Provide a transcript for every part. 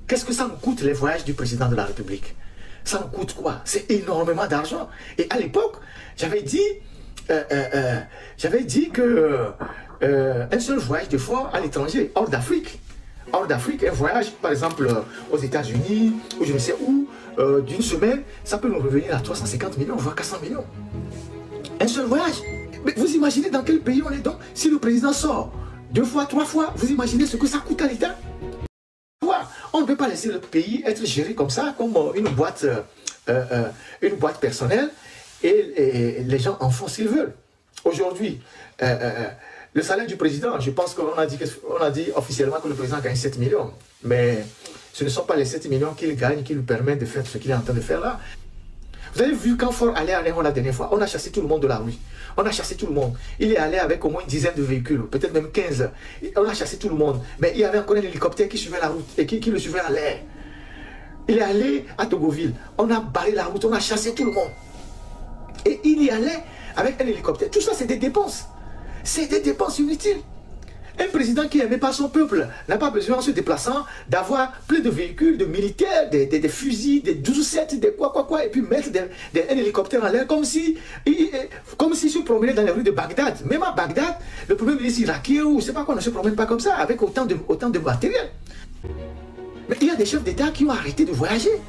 Qu'est-ce que ça nous coûte les voyages du président de la République? Ça nous coûte quoi? C'est énormément d'argent. Et à l'époque, j'avais dit que un seul voyage de fois à l'étranger, hors d'Afrique, un voyage par exemple aux États-Unis ou je ne sais où, d'une semaine, ça peut nous revenir à 350 millions, voire 400 millions. Un seul voyage. Mais vous imaginez dans quel pays on est donc? Si le président sort 2 fois, 3 fois, vous imaginez ce que ça coûte à l'État? On ne peut pas laisser le pays être géré comme ça, comme une boîte personnelle, et les gens en font s'ils veulent. Aujourd'hui, le salaire du président, je pense qu'on a dit officiellement que le président gagne 7 millions. Mais ce ne sont pas les 7 millions qu'il gagne qui lui permettent de faire ce qu'il est en train de faire là. Vous avez vu quand Faure allait à Léon la dernière fois, on a chassé tout le monde de la rue. On a chassé tout le monde. Il est allé avec au moins une dizaine de véhicules, peut-être même 15. On a chassé tout le monde. Mais il y avait encore un hélicoptère qui suivait la route et qui le suivait à l'air. Il est allé à Togoville. On a barré la route, on a chassé tout le monde. Et il y allait avec un hélicoptère. Tout ça, c'est des dépenses. C'est des dépenses inutiles. Un président qui n'aimait pas son peuple n'a pas besoin, en se déplaçant, d'avoir plein de véhicules, de militaires, des fusils, des 12-7, des quoi, et puis mettre un hélicoptère en l'air comme si se promenait dans les rues de Bagdad. Même à Bagdad, le premier ministre irakien ou je ne sais pas quoi ne se promène pas comme ça, avec autant de matériel. Mais il y a des chefs d'État qui ont arrêté de voyager.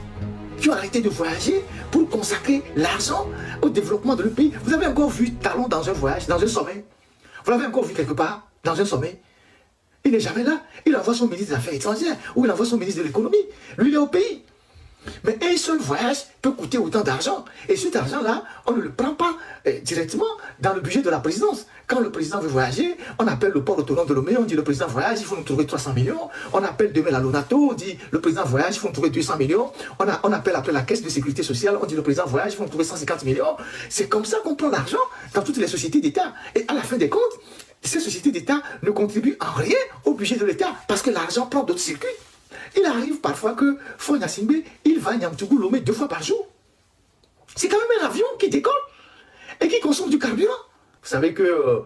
Pour consacrer l'argent au développement de leur pays. Vous avez encore vu Talon dans un voyage, dans un sommet? Vous l'avez encore vu quelque part? Dans un sommet, il n'est jamais là. Il envoie son ministre des Affaires étrangères ou il envoie son ministre de l'économie. Lui, il est au pays. Mais un seul voyage peut coûter autant d'argent. Et cet argent-là, on ne le prend pas directement dans le budget de la présidence. Quand le président veut voyager, on appelle le port autonome de Lomé, on dit le président voyage, il faut nous trouver 300 millions. On appelle demain la Lonato, on dit le président voyage, il faut nous trouver 200 millions. On appelle après la caisse de sécurité sociale, on dit le président voyage, il faut nous trouver 150 millions. C'est comme ça qu'on prend l'argent dans toutes les sociétés d'État. Et à la fin des comptes, ces sociétés d'État ne contribuent en rien au budget de l'État parce que l'argent prend d'autres circuits. Il arrive parfois que Faure Gnassingbé, il va à Niamtougou Lomé 2 fois par jour. C'est quand même un avion qui décolle et qui consomme du carburant. Vous savez que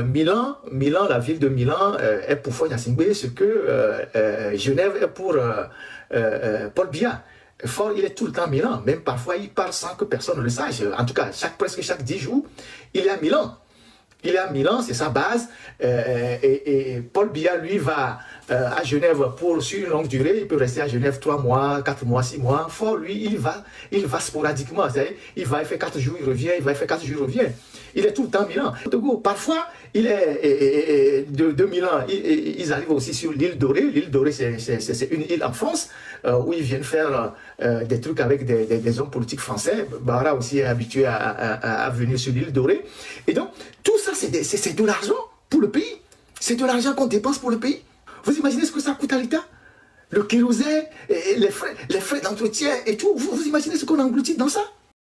Milan, la ville de Milan est pour Faure Gnassingbé ce que Genève est pour Paul Biya. Faure, il est tout le temps à Milan. Même parfois, il part sans que personne ne le sache. En tout cas, presque chaque 10 jours, il est à Milan. Il est à Milan, c'est sa base, et Paul Biya, lui, va à Genève sur une longue durée. Il peut rester à Genève 3 mois, 4 mois, 6 mois. Faure, lui, il va sporadiquement. Vous savez, il va faire 4 jours, il revient, il va faire 4 jours, il revient. Il est tout le temps à Milan. Parfois, il est de Milan, ils arrivent aussi sur l'île Dorée. L'île Dorée, c'est une île en France où ils viennent faire des trucs avec des hommes politiques français. Bara aussi est habitué à venir sur l'île Dorée. Et donc, tout ça, c'est de l'argent pour le pays. C'est de l'argent qu'on dépense pour le pays. Vous imaginez ce que ça coûte à l'État? Le kérosène, les frais d'entretien et tout. Vous imaginez ce qu'on engloutit dans ça?